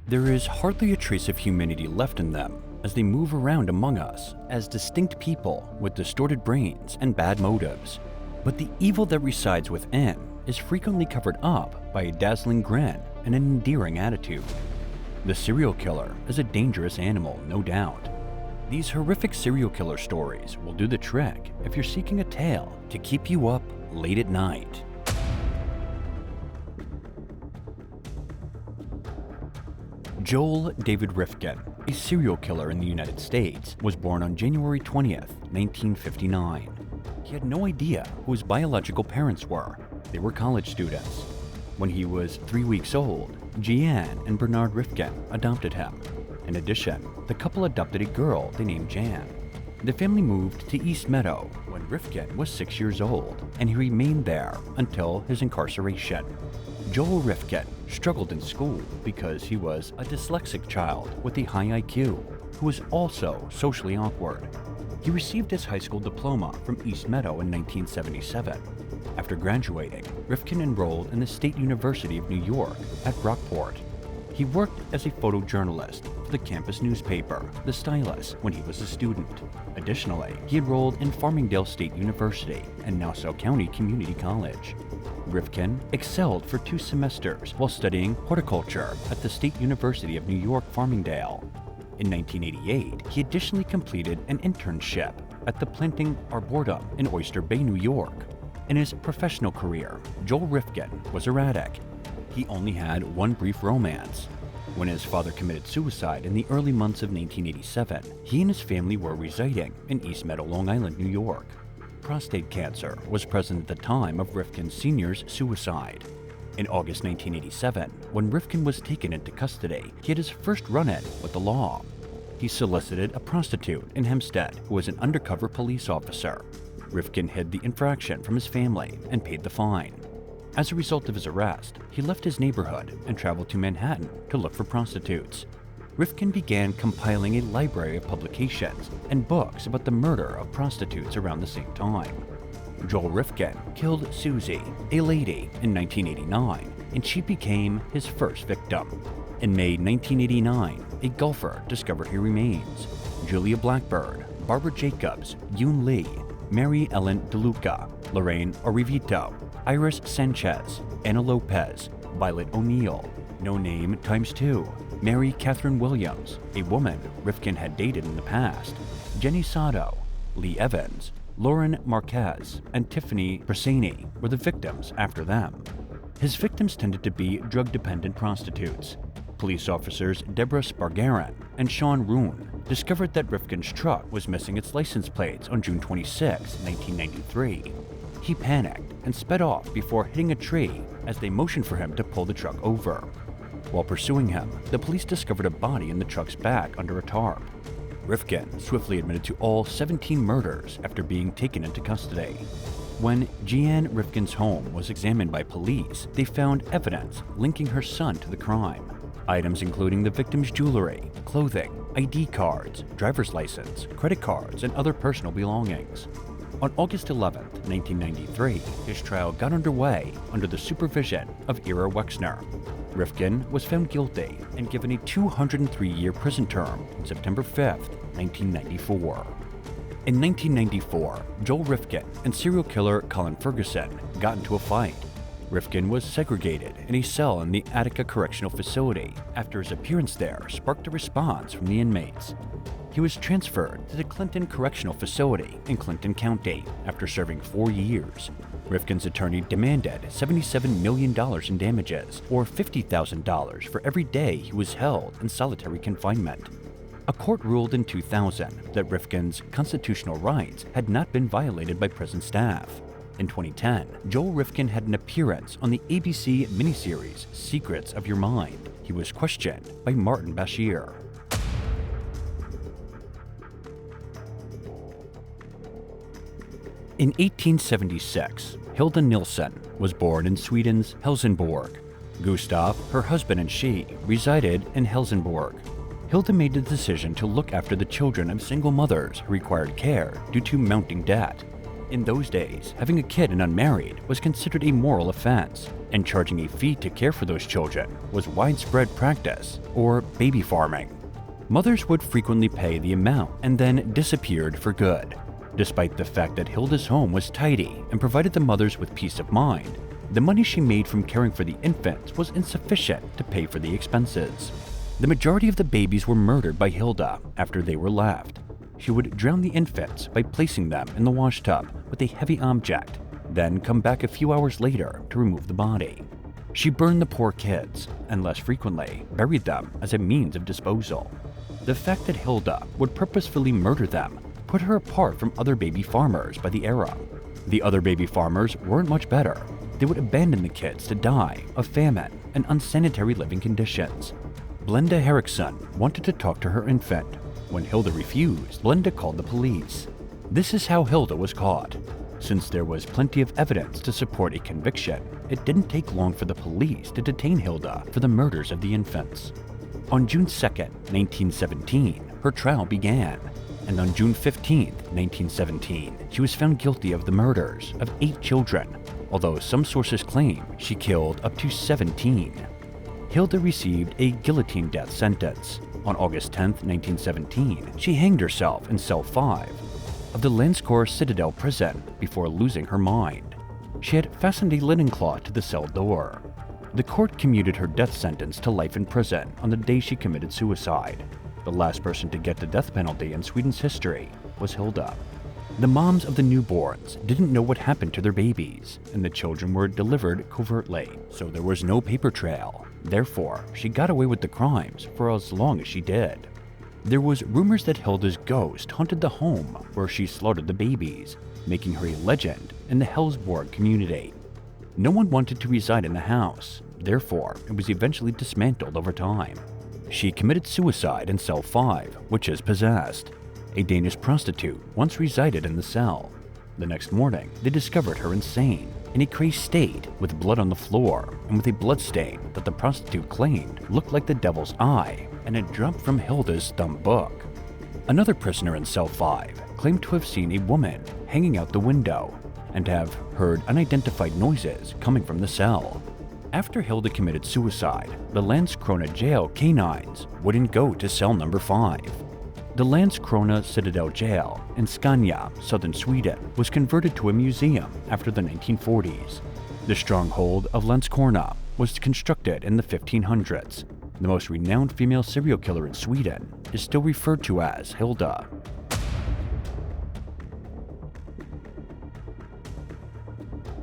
There is hardly a trace of humanity left in them as they move around among us as distinct people with distorted brains and bad motives. But the evil that resides within is frequently covered up by a dazzling grin and an endearing attitude. The serial killer is a dangerous animal, no doubt. These horrific serial killer stories will do the trick if you're seeking a tale to keep you up late at night. Joel David Rifkin, a serial killer in the United States, was born on January 20th, 1959. He had no idea who his biological parents were. They were college students. When he was 3 weeks old, Jeanne and Bernard Rifkin adopted him. In addition, the couple adopted a girl they named Jan. The family moved to East Meadow when Rifkin was 6 years old, and he remained there until his incarceration. Joel Rifkin struggled in school because he was a dyslexic child with a high IQ who was also socially awkward. He received his high school diploma from East Meadow in 1977. After graduating, Rifkin enrolled in the State University of New York at Rockport. He worked as a photojournalist for the campus newspaper, The Stylus, when he was a student. Additionally, he enrolled in Farmingdale State University and Nassau County Community College. Rifkin excelled for 2 semesters while studying horticulture at the State University of New York, Farmingdale. In 1988, he additionally completed an internship at the Planting Arboretum in Oyster Bay, New York. In his professional career, Joel Rifkin was erratic. He only had one brief romance. When his father committed suicide in the early months of 1987, he and his family were residing in East Meadow, Long Island, New York. Prostate cancer was present at the time of Rifkin Sr.'s suicide. In August 1987, when Rifkin was taken into custody, he had his first run-in with the law. He solicited a prostitute in Hempstead who was an undercover police officer. Rifkin hid the infraction from his family and paid the fine. As a result of his arrest, he left his neighborhood and traveled to Manhattan to look for prostitutes. Rifkin began compiling a library of publications and books about the murder of prostitutes around the same time. Joel Rifkin killed Susie, a lady, in 1989, and she became his first victim. In May 1989, a golfer discovered her remains. Julia Blackbird, Barbara Jacobs, Yoon Lee, Mary Ellen DeLuca, Lorraine Orivito, Iris Sanchez, Anna Lopez, Violet O'Neill, No Name x2, Mary Catherine Williams, a woman Rifkin had dated in the past, Jenny Sato, Lee Evans, Lauren Marquez, and Tiffany Brasini were the victims after them. His victims tended to be drug-dependent prostitutes. Police officers Deborah Spargarin and Sean Roon discovered that Rifkin's truck was missing its license plates on June 26, 1993. He panicked and sped off before hitting a tree as they motioned for him to pull the truck over. While pursuing him, the police discovered a body in the truck's back under a tarp. Rifkin swiftly admitted to all 17 murders after being taken into custody. When Jeanne Rifkin's home was examined by police, they found evidence linking her son to the crime. Items including the victim's jewelry, clothing, ID cards, driver's license, credit cards, and other personal belongings. On August 11, 1993, his trial got underway under the supervision of Ira Wexner. Rifkin was found guilty and given a 203-year prison term on September 5, 1994. In 1994, Joel Rifkin and serial killer Colin Ferguson got into a fight. Rifkin was segregated in a cell in the Attica Correctional Facility after his appearance there sparked a response from the inmates. He was transferred to the Clinton Correctional Facility in Clinton County after serving 4 years. Rifkin's attorney demanded $77 million in damages, or $50,000 for every day he was held in solitary confinement. A court ruled in 2000 that Rifkin's constitutional rights had not been violated by prison staff. In 2010, Joel Rifkin had an appearance on the ABC miniseries Secrets of Your Mind. He was questioned by Martin Bashir. In 1876, Hilda Nilsson was born in Sweden's Helsingborg. Gustav, her husband, and she resided in Helsingborg. Hilda made the decision to look after the children of single mothers who required care due to mounting debt. In those days, having a kid and unmarried was considered a moral offense, and charging a fee to care for those children was widespread practice, or baby farming. Mothers would frequently pay the amount and then disappeared for good. Despite the fact that Hilda's home was tidy and provided the mothers with peace of mind, the money she made from caring for the infants was insufficient to pay for the expenses. The majority of the babies were murdered by Hilda after they were left. She would drown the infants by placing them in the washtub with a heavy object, then come back a few hours later to remove the body. She burned the poor kids, and less frequently, buried them as a means of disposal. The fact that Hilda would purposefully murder them put her apart from other baby farmers by the era. The other baby farmers weren't much better. They would abandon the kids to die of famine and unsanitary living conditions. Blenda Henriksson wanted to talk to her infant. When Hilda refused, Blenda called the police. This is how Hilda was caught. Since there was plenty of evidence to support a conviction, it didn't take long for the police to detain Hilda for the murders of the infants. On June 2, 1917, her trial began, and on June 15, 1917, she was found guilty of the murders of 8 children, although some sources claim she killed up to 17. Hilda received a guillotine death sentence. On August 10, 1917, she hanged herself in cell 5 of the Landskor Citadel prison before losing her mind. She had fastened a linen cloth to the cell door. The court commuted her death sentence to life in prison on the day she committed suicide. The last person to get the death penalty in Sweden's history was Hilda. The moms of the newborns didn't know what happened to their babies, and the children were delivered covertly, so there was no paper trail. Therefore, she got away with the crimes for as long as she did. There was rumors that Hilda's ghost haunted the home where she slaughtered the babies, making her a legend in the Helsborg community. No one wanted to reside in the house, therefore it was eventually dismantled over time. She committed suicide in cell 5, which is possessed. A Danish prostitute once resided in the cell. The next morning, they discovered her insane, in a crazed state, with blood on the floor, and with a bloodstain that the prostitute claimed looked like the devil's eye, and had dropped from Hilda's thumb book. Another prisoner in cell 5 claimed to have seen a woman hanging out the window, and to have heard unidentified noises coming from the cell. After Hilda committed suicide, the Landskrona jail canines wouldn't go to cell number 5. The Landskrona Citadel Jail in Scania, southern Sweden, was converted to a museum after the 1940s. The stronghold of Landskrona was constructed in the 1500s. The most renowned female serial killer in Sweden is still referred to as Hilda.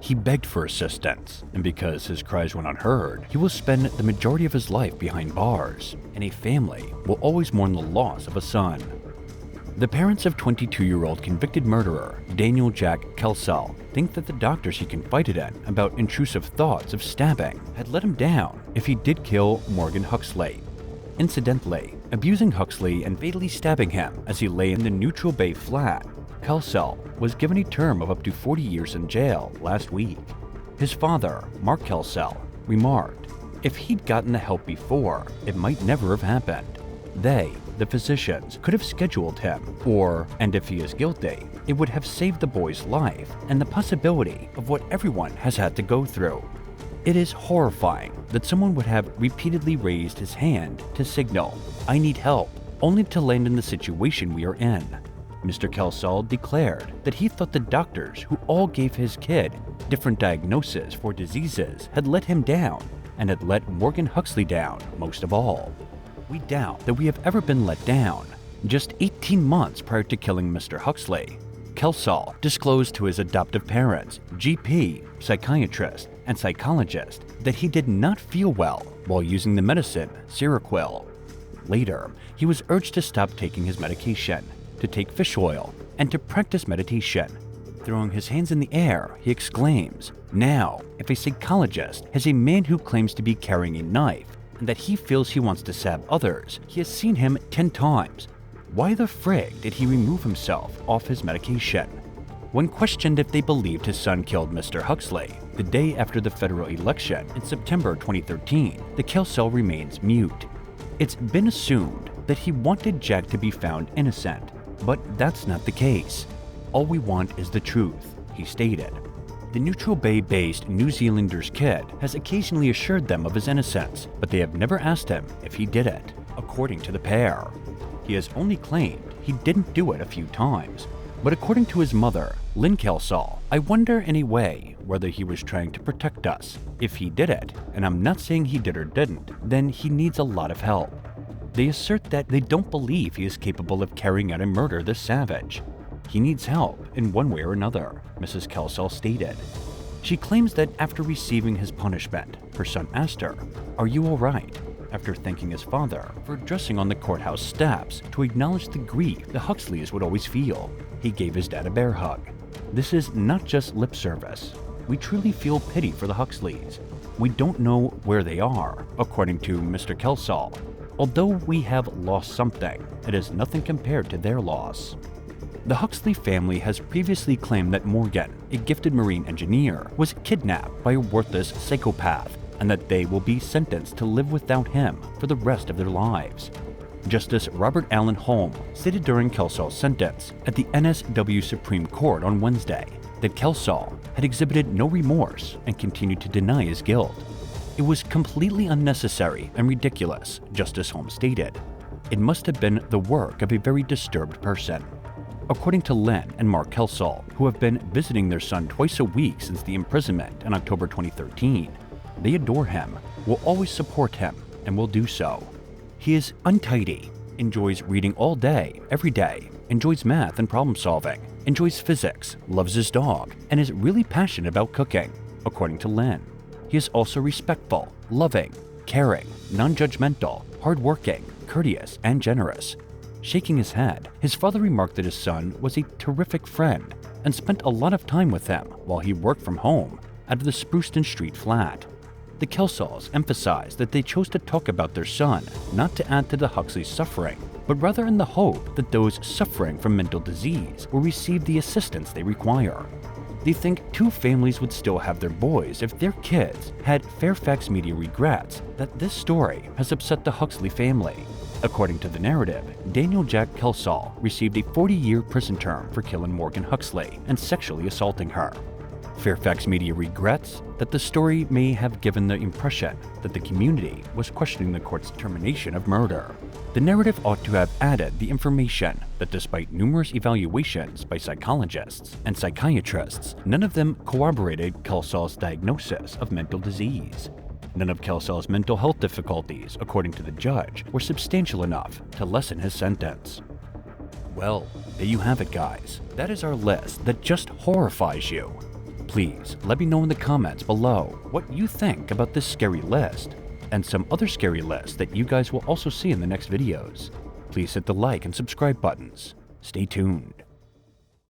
He begged for assistance, and because his cries went unheard, he will spend the majority of his life behind bars, and a family will always mourn the loss of a son. The parents of 22-year-old convicted murderer Daniel Jack Kelsall think that the doctors he confided in about intrusive thoughts of stabbing had let him down if he did kill Morgan Huxley. Incidentally, abusing Huxley and fatally stabbing him as he lay in the Neutral Bay flat, Kelsall was given a term of up to 40 years in jail last week. His father, Mark Kelsall, remarked, "If he'd gotten the help before, it might never have happened. They, the physicians, could have scheduled him, and if he is guilty, it would have saved the boy's life and the possibility of what everyone has had to go through. It is horrifying that someone would have repeatedly raised his hand to signal, 'I need help,' only to land in the situation we are in." Mr. Kelsall declared that he thought the doctors who all gave his kid different diagnoses for diseases had let him down, and had let Morgan Huxley down most of all. "We doubt that we have ever been let down." Just 18 months prior to killing Mr. Huxley, Kelsall disclosed to his adoptive parents, GP, psychiatrist, and psychologist that he did not feel well while using the medicine Seroquel. Later, he was urged to stop taking his medication, to take fish oil, and to practice meditation. Throwing his hands in the air, he exclaims, "Now, if a psychologist has a man who claims to be carrying a knife, and that he feels he wants to stab others, he has seen him 10 times. Why the frig did he remove himself off his medication?" When questioned if they believed his son killed Mr. Huxley the day after the federal election in September 2013, the Kelsall remains mute. It's been assumed that he wanted Jack to be found innocent, but that's not the case. All we want is the truth. he stated. The Neutral Bay-based New Zealander's kid has occasionally assured them of his innocence, but they have never asked him if he did it, according to the pair. He has only claimed he didn't do it a few times, but according to his mother, Lynn Kelsall, I wonder in a way whether he was trying to protect us. If he did it, and I'm not saying he did or didn't, then he needs a lot of help. They assert that they don't believe he is capable of carrying out a murder this savage. He needs help in one way or another, Mrs. Kelsall stated. She claims that after receiving his punishment, her son asked her, "Are you all right?" after thanking his father for dressing on the courthouse steps to acknowledge the grief the Huxleys would always feel. He gave his dad a bear hug. This is not just lip service. We truly feel pity for the Huxleys. We don't know where they are, according to Mr. Kelsall. Although we have lost something, it is nothing compared to their loss. The Huxley family has previously claimed that Morgan, a gifted marine engineer, was kidnapped by a worthless psychopath and that they will be sentenced to live without him for the rest of their lives. Justice Robert Allen Holm stated during Kelsall's sentence at the NSW Supreme Court on Wednesday that Kelsall had exhibited no remorse and continued to deny his guilt. It was completely unnecessary and ridiculous, Justice Holm stated. It must have been the work of a very disturbed person. According to Lynn and Mark Kelsall, who have been visiting their son twice a week since the imprisonment in October 2013, they adore him, will always support him, and will do so. He is untidy, enjoys reading all day, every day, enjoys math and problem solving, enjoys physics, loves his dog, and is really passionate about cooking, according to Lynn. He is also respectful, loving, caring, non-judgmental, hardworking, courteous, and generous. Shaking his head, his father remarked that his son was a terrific friend and spent a lot of time with him while he worked from home out of the Spruceton Street flat. The Kelsalls emphasized that they chose to talk about their son not to add to the Huxley's suffering, but rather in the hope that those suffering from mental disease will receive the assistance they require. They think two families would still have their boys if their kids had. Fairfax Media regrets that this story has upset the Huxley family. According to the narrative, Daniel Jack Kelsall received a 40-year prison term for killing Morgan Huxley and sexually assaulting her. Fairfax Media regrets that the story may have given the impression that the community was questioning the court's determination of murder. The narrative ought to have added the information that despite numerous evaluations by psychologists and psychiatrists, none of them corroborated Kelsall's diagnosis of mental disease. None of Kelsall's mental health difficulties, according to the judge, were substantial enough to lessen his sentence. Well, there you have it, guys. That is our list that just horrifies you. Please let me know in the comments below what you think about this scary list and some other scary lists that you guys will also see in the next videos. Please hit the like and subscribe buttons. Stay tuned.